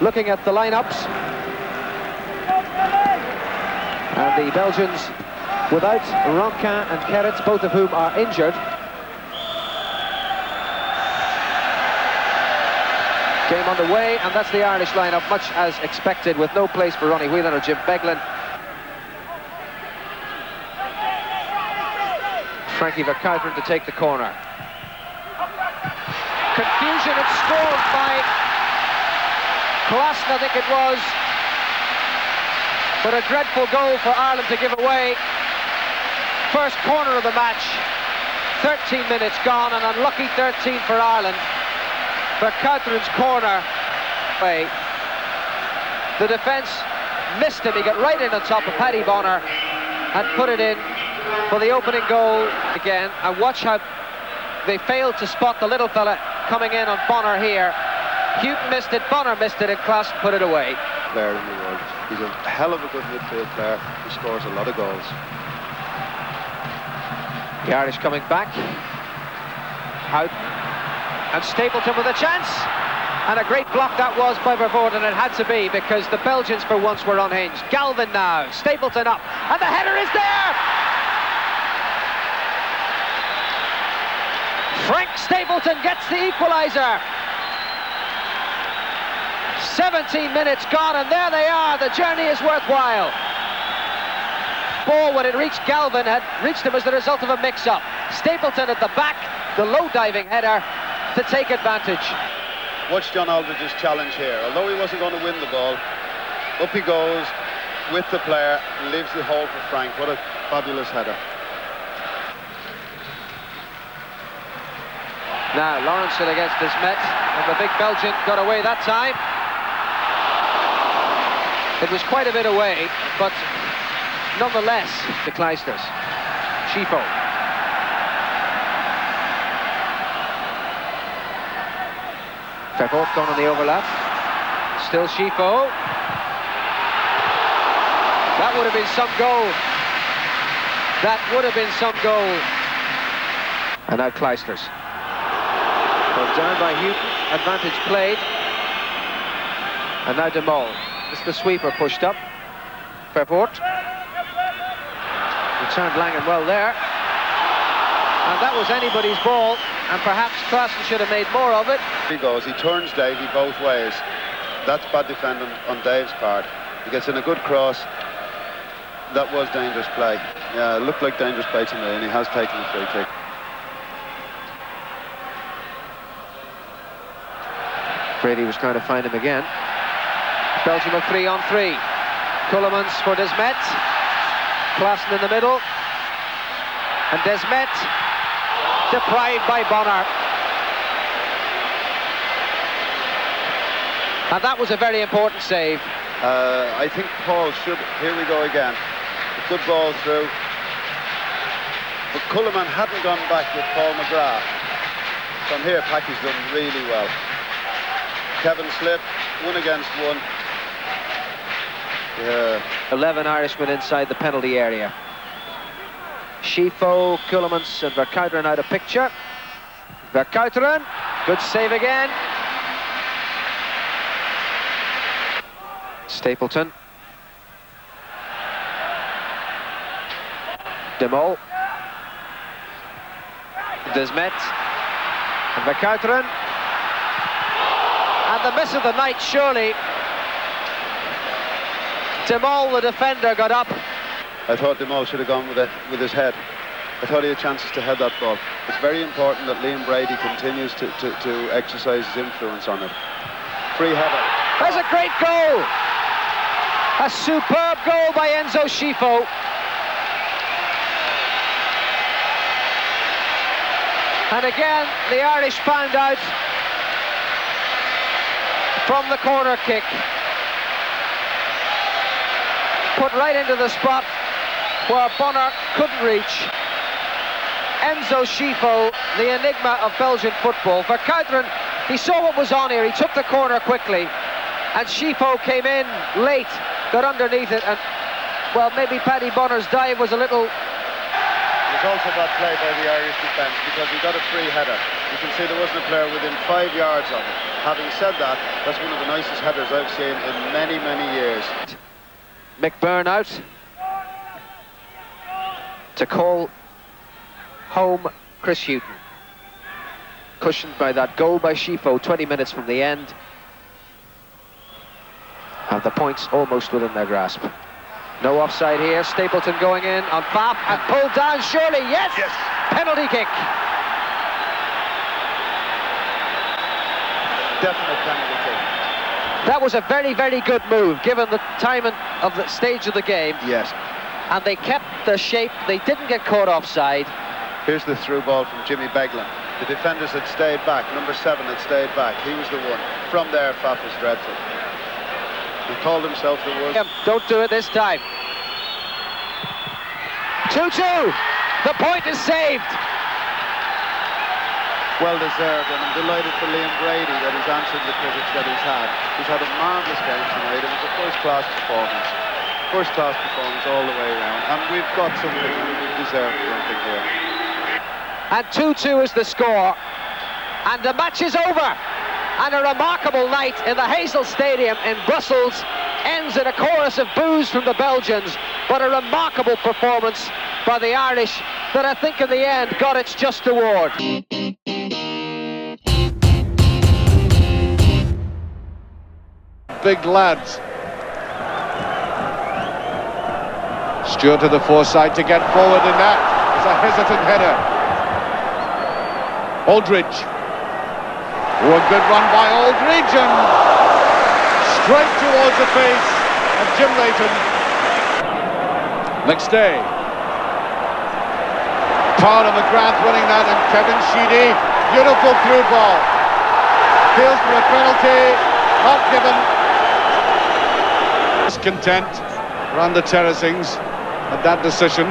Looking at the lineups, and the Belgians without Ronquin and Keretz, both of whom are injured. Game underway, and that's the Irish lineup, much as expected, with no place for Ronnie Whelan or Jim Beglin. Frankie Verkuiteren to take the corner. Confusion, it's scored by Klassen, I think it was. But a dreadful goal for Ireland to give away. First corner of the match. 13 minutes gone, an unlucky 13 for Ireland. Verkuiteren's corner. The defence missed him. He got right in on top of Paddy Bonner and put it in for the opening goal again. And watch how they failed to spot the little fella coming in on Bonner here. Houghton missed it, Bonner missed it, and Klassen put it away. Player in the world. He's a hell of a good midfield player. He scores a lot of goals. The Irish coming back. Out. And Stapleton with a chance. And a great block that was by Vervoort, and it had to be, because the Belgians for once were unhinged. Galvin now, Stapleton up, and the header is there! Frank Stapleton gets the equaliser. 17 minutes gone, and there they are. The journey is worthwhile. Ball, when it reached Galvin, had reached him as the result of a mix-up. Stapleton at the back, the low-diving header to take advantage. Watch John Aldridge's challenge here. Although he wasn't going to win the ball, up he goes with the player and leaves the hole for Frank. What a fabulous header. Now Lawrenson against Desmet, and the big Belgian got away that time. It was quite a bit away, but nonetheless, the Kleisters. Schifo. Vervoort going on the overlap. Still Schifo. That would have been some goal. That would have been some goal. And now Kleisters. Well, down by Houghton. Advantage played. And now De Mol. It's the sweeper pushed up. Vervoort. Returned Langen well there. And that was anybody's ball. And perhaps Klassen should have made more of it. He goes, he turns Davey both ways. That's bad defending on Dave's part. He gets in a good cross. That was dangerous play. Yeah, it looked like dangerous play to me, and he has taken the free kick. Brady was trying to find him again. Belgium are 3-on-3. Ceulemans for Desmet. Klassen in the middle. And Desmet deprived by Bonner. And that was a very important save. I think Paul should... Here we go again. A good ball through. But Ceuleman hadn't gone back with Paul McGrath. From here, Packy's done really well. Kevin slipped, 1 against 1. Yeah. 11 Irishmen inside the penalty area. Schifo, Ceulemans and Verkuiteren out of picture. Verkuiteren, good save again. Stapleton. De Mol. Desmet. And Verkuiteren. And the miss of the night, surely. De Mol, the defender, got up. I thought De Mol should have gone with his head. I thought he had chances to head that ball. It's very important that Liam Brady continues to exercise his influence on it. Free header. There's a great goal! A superb goal by Enzo Schifo. And again, the Irish found out from the corner kick. Put right into the spot where Bonner couldn't reach. Enzo Schifo, the enigma of Belgian football. Verkuiteren He saw what was on here, he took the corner quickly, and Schifo came in late, got underneath it, and, well, maybe Paddy Bonner's dive was a little... It was also bad play by the Irish defence because he got a free header. You can see there wasn't a player within 5 yards of it. Having said that, that's one of the nicest headers I've seen in many, many years. McBurn out to call home Chris Hughton. Cushioned by that goal by Schifo 20 minutes from the end. And the points almost within their grasp. No offside here. Stapleton going in on Faf and pulled down, surely, yes! Yes! Penalty kick. Definite penalty kick. That was a very, very good move, given the time of the stage of the game. Yes. And they kept the shape. They didn't get caught offside. Here's the through ball from Jimmy Beglin. The defenders had stayed back. Number 7 had stayed back. He was the one. From there, Faf was dreadful. He called himself the worst. Don't do it this time. 2-2. The point is saved. Well deserved, and I'm delighted for Liam Brady that he's answered the critics that he's had. He's had a marvellous game tonight. It was a first-class performance. First-class performance all the way around. And we've got something deserved something here. And 2-2 is the score. And the match is over. And a remarkable night in the Hazel Stadium in Brussels ends in a chorus of boos from the Belgians, but a remarkable performance by the Irish that I think in the end got its just reward. Big lads. Stewart to the foresight to get forward, and that is a hesitant header. Aldridge. Oh, a good run by Aldridge, and straight towards the face of Jim Leighton. McStay. Tara McGrath winning that, and Kevin Sheedy. Beautiful through ball. Feels for a penalty, not given. Discontent around the terracings at that decision.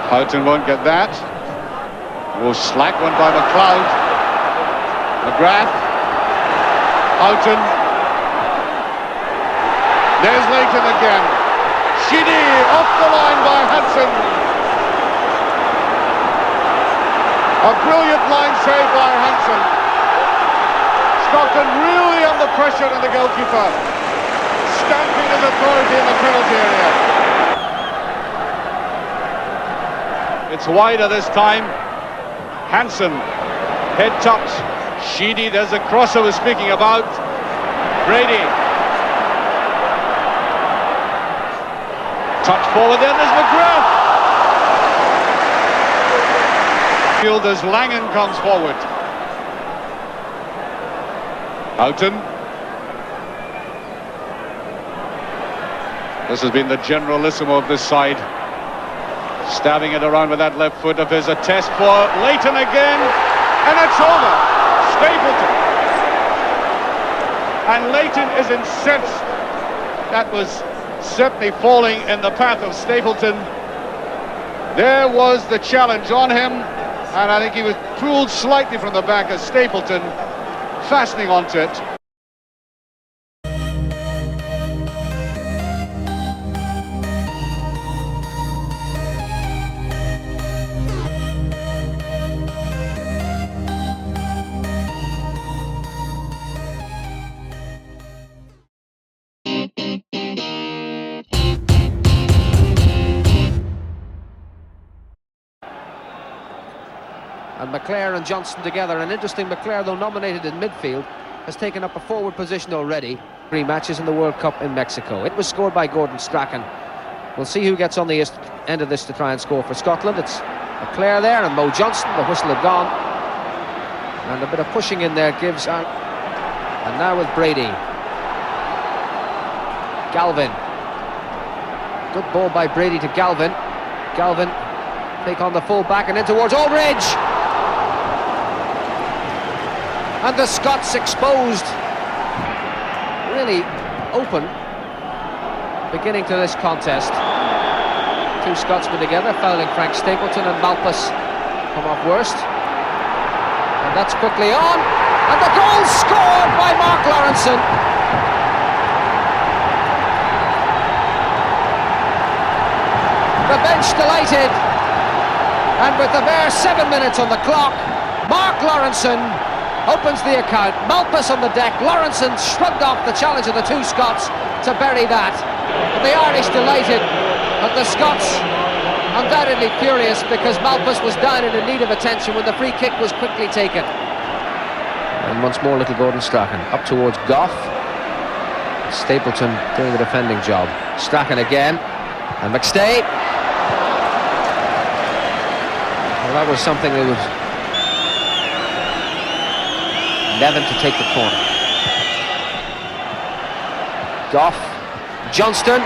Houghton won't get that. Oh, slack one by McLeod. McGrath, Houghton, there's Leighton again. Sheedy off the line by Hansen. A brilliant line save by Hansen. Scotland really under pressure on the goalkeeper, stamping his authority in the penalty area. It's wider this time. Hansen, head touch. Sheedy, there's the cross I was speaking about. Brady. Touch forward, then there's McGrath. Field as Langan comes forward. Houghton. This has been the generalissimo of this side. Stabbing it around with that left foot of his. A test for Leighton again. And it's over. Stapleton. And Leighton is incensed. That was certainly falling in the path of Stapleton. There was the challenge on him, and I think he was pulled slightly from the back as Stapleton fastening onto it. And McClare and Johnston together. And interesting, McClare, though nominated in midfield, has taken up a forward position already. 3 matches in the World Cup in Mexico. It was scored by Gordon Strachan. We'll see who gets on the end of this to try and score for Scotland. It's McClare there and Mo Johnston. The whistle had gone. And a bit of pushing in there gives out. And now with Brady. Galvin. Good ball by Brady to Galvin. Galvin take on the full back and in towards Aldridge. And the Scots exposed. Really open beginning to this contest. 2 Scotsmen together, fouling Frank Stapleton, and Malpas come off worst. And That's quickly on, and the goal scored by Mark Lawrenson. The bench delighted, and with the bare 7 minutes on the clock, Mark Lawrenson opens the account. Malpas on the deck. Lawrenson shrugged off the challenge of the two Scots to bury that. But the Irish delighted, but the Scots undoubtedly furious because Malpas was down and in need of attention when the free kick was quickly taken. And once more little Gordon Strachan up towards Goff. Stapleton doing the defending job. Strachan again, and McStay. Well, that was something that was Nevin to take the corner. Goff, Johnston.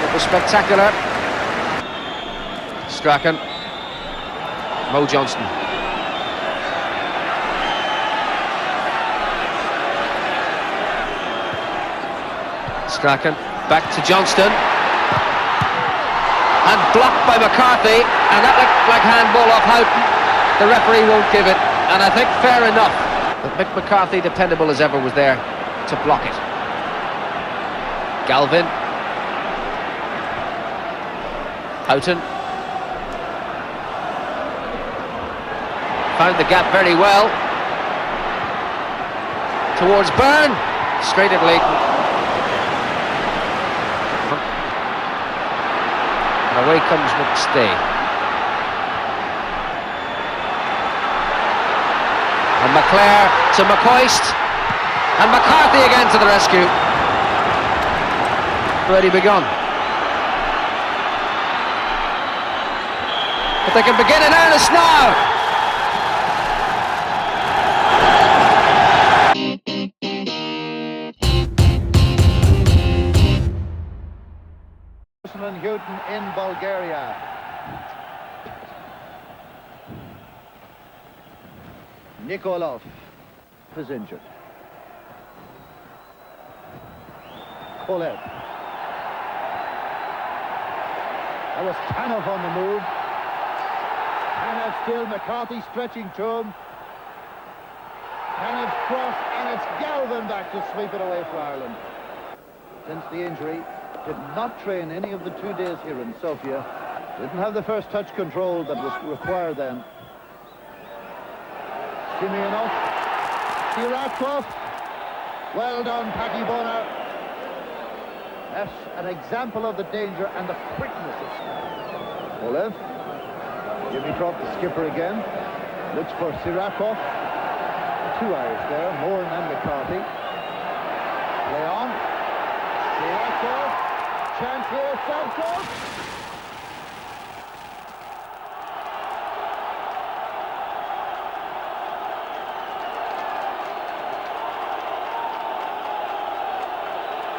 It was spectacular. Strachan, Mo Johnston. Strachan, back to Johnston. And blocked by McCarthy, and that looked like handball off Houghton. The referee won't give it, and I think fair enough. But Mick McCarthy, dependable as ever, was there to block it. Galvin. Houghton. Found the gap very well. Towards Byrne. Straight at Leighton. And away comes McStay. And McClare to McCoist. And McCarthy again to the rescue. Already begun. But they can begin in earnest now. Houghton in Bulgaria. Nikolov is injured. Kolev. That was Tanov on the move. Tanov still, McCarthy stretching to him. Tanov's cross, and it's Galvin back to sweep it away for Ireland. Since the injury, did not train any of the 2 days here in Sofia. Didn't have the first touch control that was required then. Simeonov. Sirakov. Well done, Paki Bonner. That's an example of the danger and the quickness of Olev. Dimitrov, the skipper again. Looks for Sirakov. 2 Irish there, Moore and McCarthy. Play on. Sirakov. Chance here, Sadkov.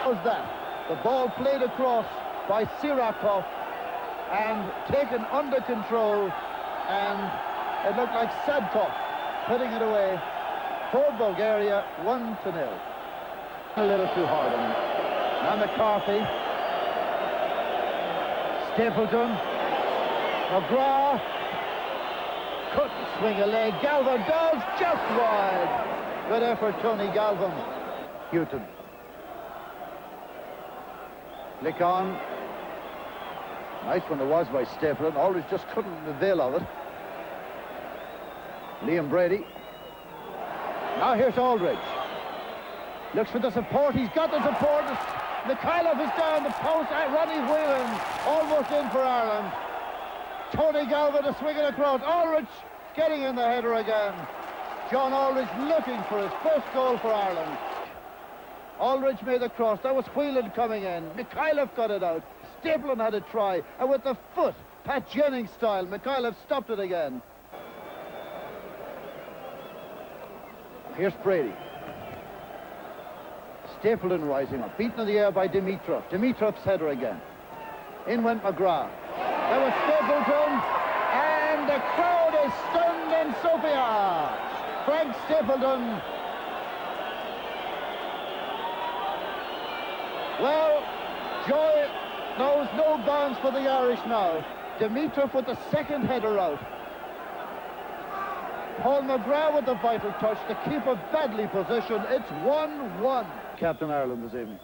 Was that? The ball played across by Sirakov and taken under control, and it looked like Sadkov putting it away for Bulgaria, 1-0. A little too hard on him. Now McCarthy. Stapleton, McGrath, couldn't swing a leg. Galvin does, just wide. Good effort, Tony Galvin. Houghton. Flick on. Nice one it was by Stapleton. Aldridge just couldn't avail of it. Liam Brady. Now here's Aldridge. Looks for the support. He's got the support. Mikhailov is down the post. Ronnie Whelan almost in for Ireland. Tony Galvin to swing it across. Aldridge getting in the header again. John Aldridge looking for his first goal for Ireland. Aldridge made the cross. That was Whelan coming in. Mikhailov got it out. Stapleton had a try. And with the foot, Pat Jennings style, Mikhailov stopped it again. Here's Brady. Stapleton rising up, beaten in the air by Dimitrov. Dimitrov's header again. In went McGrath. There was Stapleton, and the crowd is stunned in Sofia. Frank Stapleton. Well, joy knows no bounds for the Irish now. Dimitrov with the second header out. Paul McGrath with the vital touch. The keeper badly positioned. It's 1-1. Captain Ireland this evening.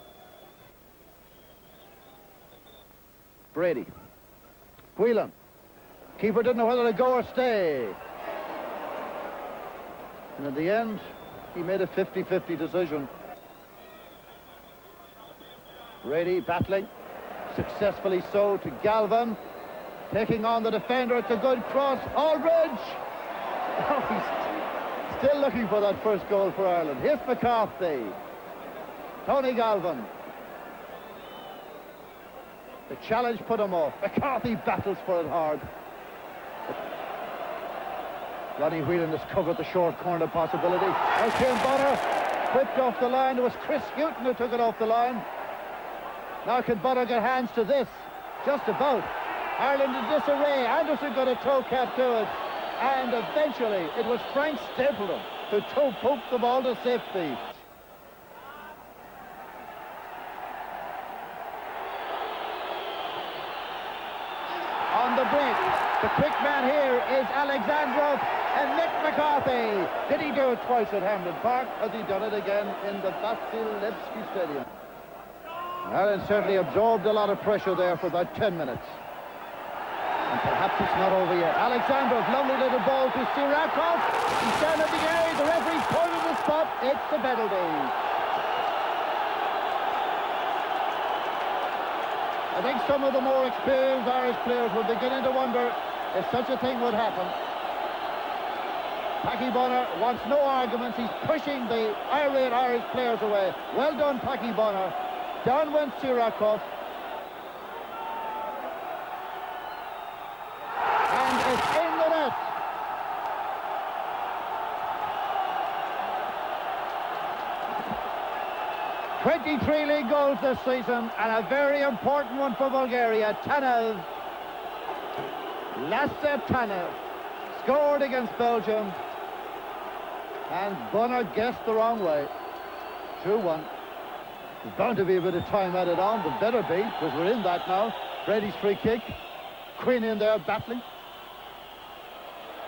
Brady. Whelan. Keeper didn't know whether to go or stay. And in the end, he made a 50-50 decision. Brady battling. Successfully so to Galvin. Taking on the defender. It's a good cross. Aldridge. Oh, he's still looking for that first goal for Ireland. Here's McCarthy. Tony Galvin. The challenge put him off. McCarthy battles for it hard. Ronnie Whelan has covered the short corner possibility. Out came Bonner. Whipped off the line. It was Chris Houghton who took it off the line. Now can Bonner get hands to this? Just about. Ireland in disarray. Anderson got a toe cap to it. And eventually it was Frank Stapleton who toe poked the ball to safety. On the break, the quick man here is Alexandrov and Nick McCarthy. Did he do it twice at Hampden Park? Has he done it again in the Vasilevsky Stadium? Ireland certainly absorbed a lot of pressure there for about 10 minutes. And perhaps it's not over yet. Alexandrov, lovely little ball to Sirakov. He's down at the area. The referee pointed the spot. It's the penalty. I think some of the more experienced Irish players were beginning to wonder if such a thing would happen. Packy Bonner wants no arguments. He's pushing the irate Irish players away. Well done, Packy Bonner. Down went Sirakov. And it's in the net. "23 league goals this season, and a very important one for Bulgaria. Tanev, Lasse Tanev, scored against Belgium, and Bonner guessed the wrong way. 2-1. There's bound to be a bit of time added on, but better be, because we're in that now. Brady's free kick. Quinn in there battling.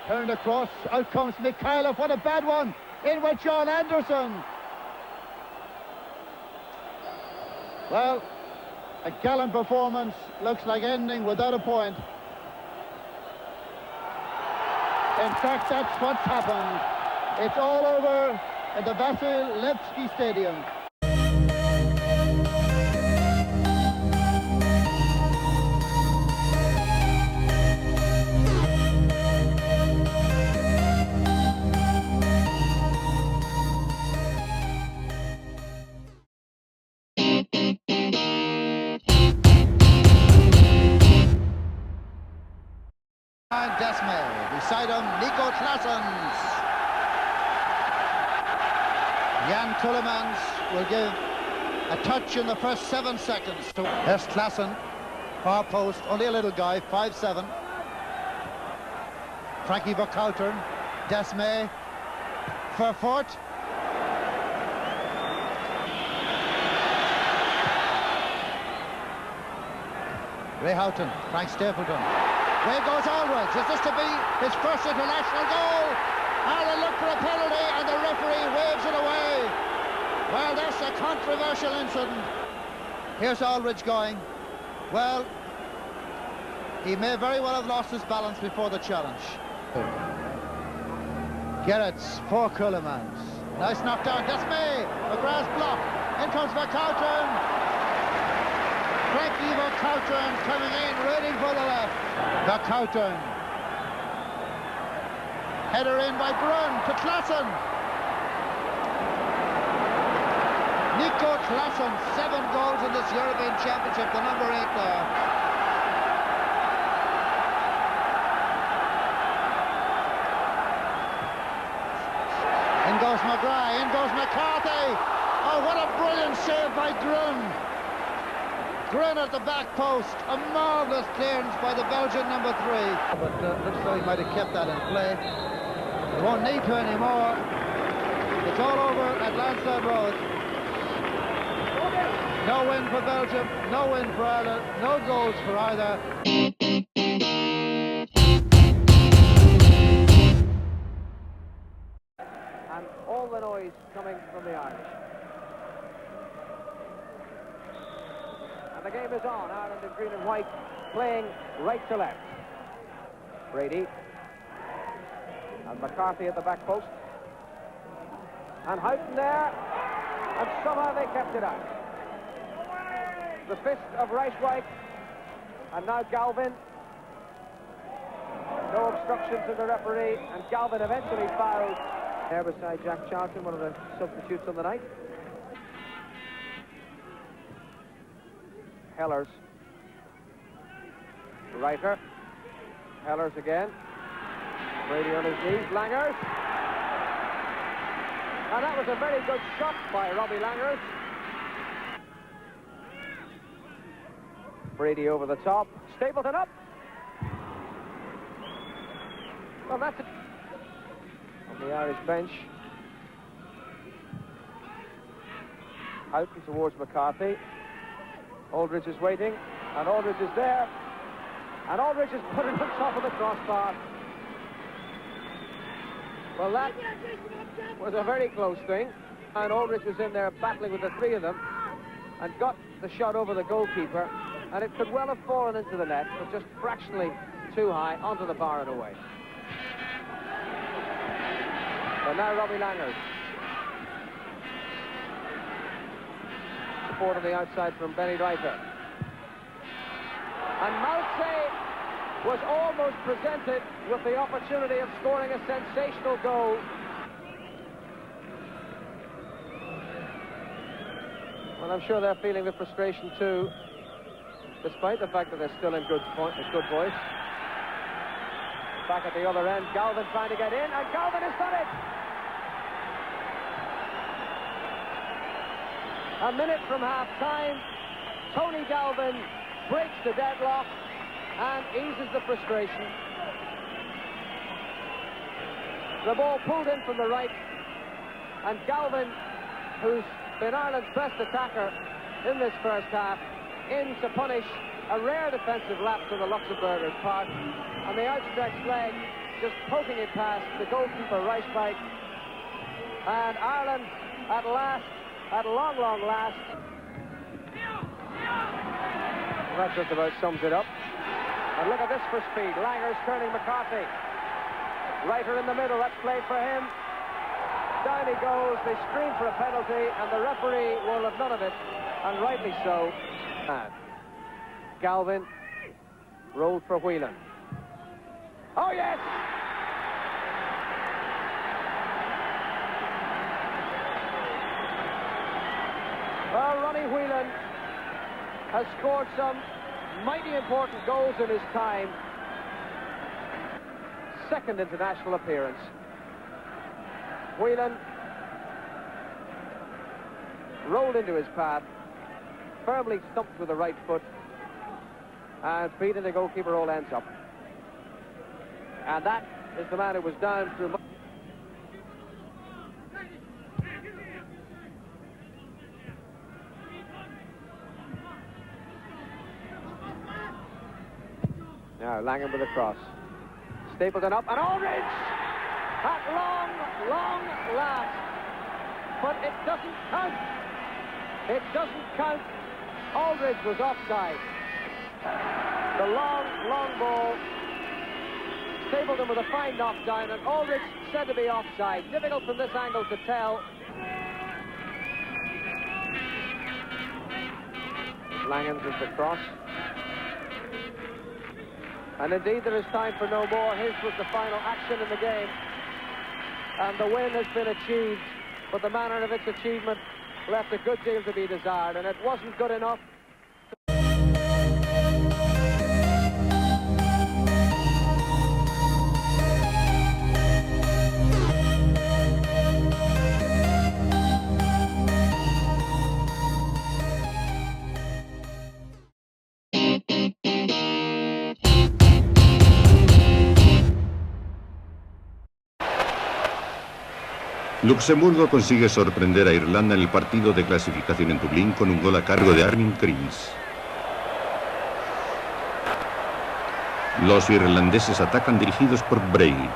Turned across. Out comes Mikhailov. What a bad one. In with John Anderson. Well, a gallant performance. Looks like ending without a point. In fact, that's what's happened. It's all over at the Vasilevsky Stadium. Desme, beside him, Nico Claessens. Jan Tullemans will give a touch in the first 7 seconds. There's Claessen, far post, only a little guy, 5'7". Frankie Verkoutern, Desme, Verfort. Ray Houghton, Frank Stapleton. There goes Aldridge. Is this to be his first international goal? Ireland look for a penalty and the referee waves it away. Well, that's a controversial incident. Here's Aldridge going. Well, he may very well have lost his balance before the challenge. Gerrits for Cullemans. Nice knockdown. Desme. McGrath's block. In comes Verkoutern. Frankie Verkoutern coming in, ready for the left. Verkoutern. Header in by Grun to Claessen. Nico Claessen, 7 goals in this European Championship, the number 8 there. In goes McGrath, in goes McCarthy. Oh, what a brilliant save by Grun. Grun at the back post, a marvellous clearance by the Belgian number 3. But looks like he might have kept that in play. He won't need to anymore. It's all over at Lansdowne Road. No win for Belgium, no win for Ireland, no goals for either. and all the noise coming from the Irish. And the game is on. Ireland in green and white, playing right to left. Brady and McCarthy at the back post. And Houghton there, and somehow they kept it out. The fist of Reichweig, and now Galvin. No obstruction to the referee, and Galvin eventually fouled. There beside Jack Charlton, one of the substitutes on the night. Hellers. Reiter. Hellers again. Brady on his knees. Langers. And that was a very good shot by Robbie Langers. Brady over the top. Stapleton up. Well, that's it. On the Irish bench. Houghton towards McCarthy. Aldridge is waiting, and Aldridge is there. And Aldridge is put it on top of the crossbar. Well, that was a very close thing. And Aldridge was in there battling with the three of them and got the shot over the goalkeeper. And it could well have fallen into the net, but just fractionally too high onto the bar and away. And now Robbie Langers. Support on the outside from Benny Reiter. And Maltse was almost presented with the opportunity of scoring a sensational goal. Well, I'm sure they're feeling the frustration too, despite the fact that they're still in good voice. Back at the other end, Galvin trying to get in, and Galvin has done it! A minute from half-time, Tony Galvin breaks the deadlock and eases the frustration. The ball pulled in from the right, and Galvin, who's been Ireland's best attacker in this first half, in to punish a rare defensive lapse on the Luxembourgers' part, and the outstretched leg just poking it past the goalkeeper Reichweig. And Ireland at last, at long, long last. That just about sums it up. And look at this for speed. Langers turning McCarthy. Reiter in the middle, that's played for him. Down he goes, they scream for a penalty, and the referee will have none of it, and rightly so. Galvin rolled for Whelan. Oh yes! Well, Ronnie Whelan has scored some mighty important goals in his time. Second international appearance. Whelan rolled into his path, firmly stumped with the right foot, and beating the goalkeeper all ends up. And that is the man who was down through. Now Langham with a cross. Stapleton up, and Aldridge at long, long last. But it doesn't count. It doesn't count. Aldridge was offside. The long, long ball. Stapleton with a fine knockdown, and Aldridge said to be offside. Difficult from this angle to tell. Langham's with the cross. And indeed, there is time for no more. His was the final action in the game. And the win has been achieved, but the manner of its achievement left a good deal to be desired, and it wasn't good enough. Luxemburgo consigue sorprender a Irlanda en el partido de clasificación en Dublín con un gol a cargo de Armin Kris. Los irlandeses atacan dirigidos por Brady.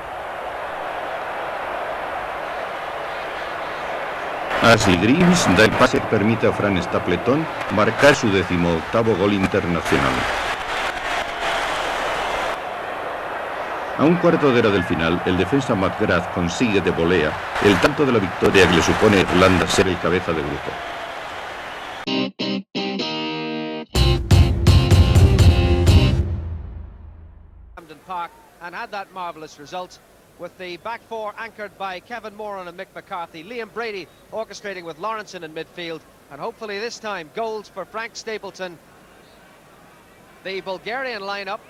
Ashley Greaves da el pase que permite a Fran Stapleton marcar su 18º gol internacional. A un cuarto de hora del final, el defensa McGrath consigue de volea el tanto de la victoria que le supone a Irlanda ser el cabeza de grupo. Park and had that marvellous result with the back four anchored by Kevin Moran and Mick McCarthy, Liam Brady orchestrating with Lawrenson in midfield, and hopefully this time goals for Frank Stapleton. The Bulgarian lineup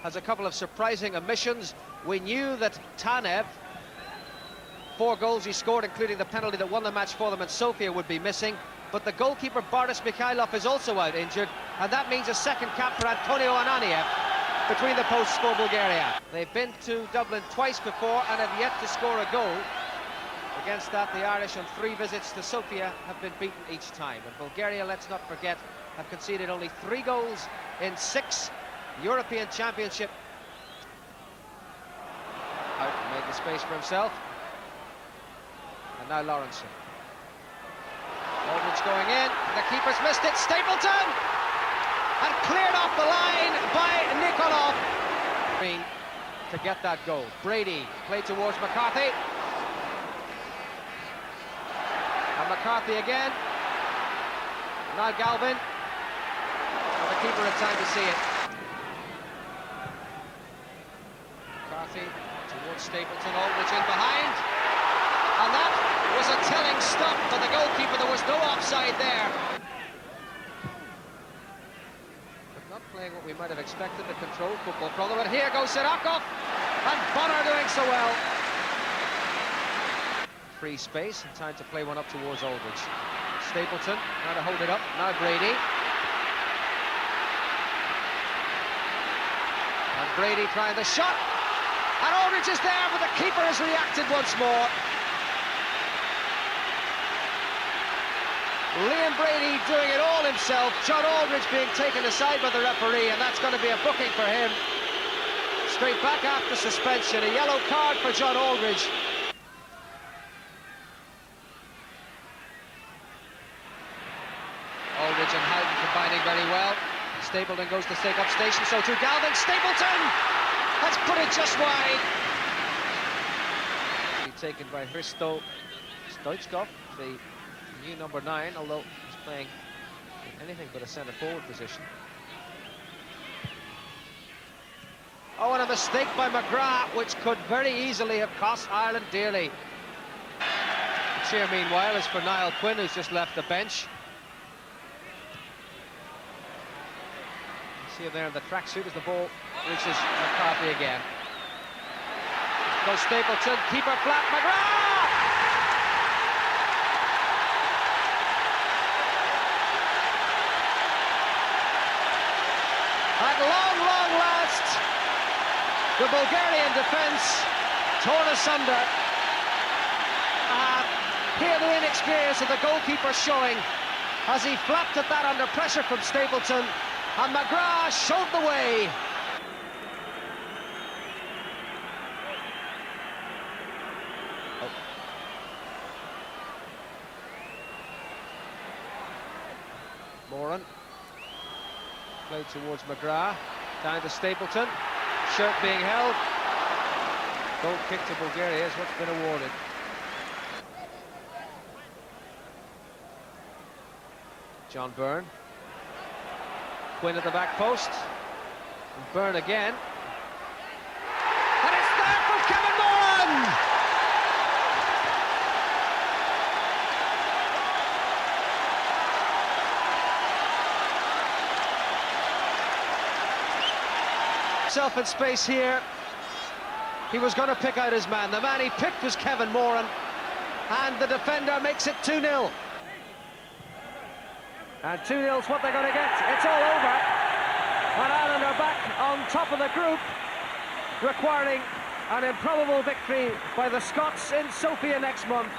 has a couple of surprising omissions. We knew that Tanev, 4 goals he scored, including the penalty that won the match for them in Sofia, would be missing, but the goalkeeper Boris Mikhailov is also out injured, and that means a second cap for Antonio Ananiev between the posts for Bulgaria. They've been to Dublin twice before and have yet to score a goal. Against that, the Irish on 3 visits to Sofia have been beaten each time. And Bulgaria, let's not forget, have conceded only 3 goals in 6 European Championship. Out and made the space for himself. And now Lawrenson. Aldridge going in, the keeper's missed it, Stapleton! And cleared off the line by Nikolov to get that goal. Brady played towards McCarthy. And McCarthy again. Now Galvin. And the keeper had time to see it. McCarthy towards Stapleton, Aldridge in behind. And that was a telling stop for the goalkeeper. There was no offside there. Not playing what we might have expected, the controlled football from them, but here goes Sirakov, and Bonner doing so well. Free space, and time to play one up towards Aldridge. Stapleton, now to hold it up, now Brady. And Brady trying the shot, and Aldridge is there, but the keeper has reacted once more. Liam Brady doing it all himself, John Aldridge being taken aside by the referee, and that's going to be a booking for him. Straight back after suspension, a yellow card for John Aldridge. Aldridge and Houghton combining very well. Stapleton goes to take up station, so too Galvin. Stapleton has put it just wide. Taken by Hristo Stoichkov, the new number 9, although he's playing in anything but a centre-forward position. Oh, and a mistake by McGrath, which could very easily have cost Ireland dearly. The cheer, meanwhile, is for Niall Quinn, who's just left the bench. You see him there in the tracksuit as the ball reaches McCarthy again. Goes Stapleton, keeper flat, McGrath! At long last, the Bulgarian defence torn asunder. Here the inexperience of the goalkeeper showing as he flapped at that under pressure from Stapleton, and McGrath showed the way. Moran. Played towards McGrath, down to Stapleton, shirt being held. Goal kick to Bulgaria is what's been awarded. John Byrne. Quinn at the back post. And Byrne again. And it's there for Kevin Moran! Himself in space here. He was going to pick out his man. The man he picked was Kevin Moran, and the defender makes it 2-0. And 2-0's what they're going to get. It's all over. And Ireland are back on top of the group, requiring an improbable victory by the Scots in Sofia next month.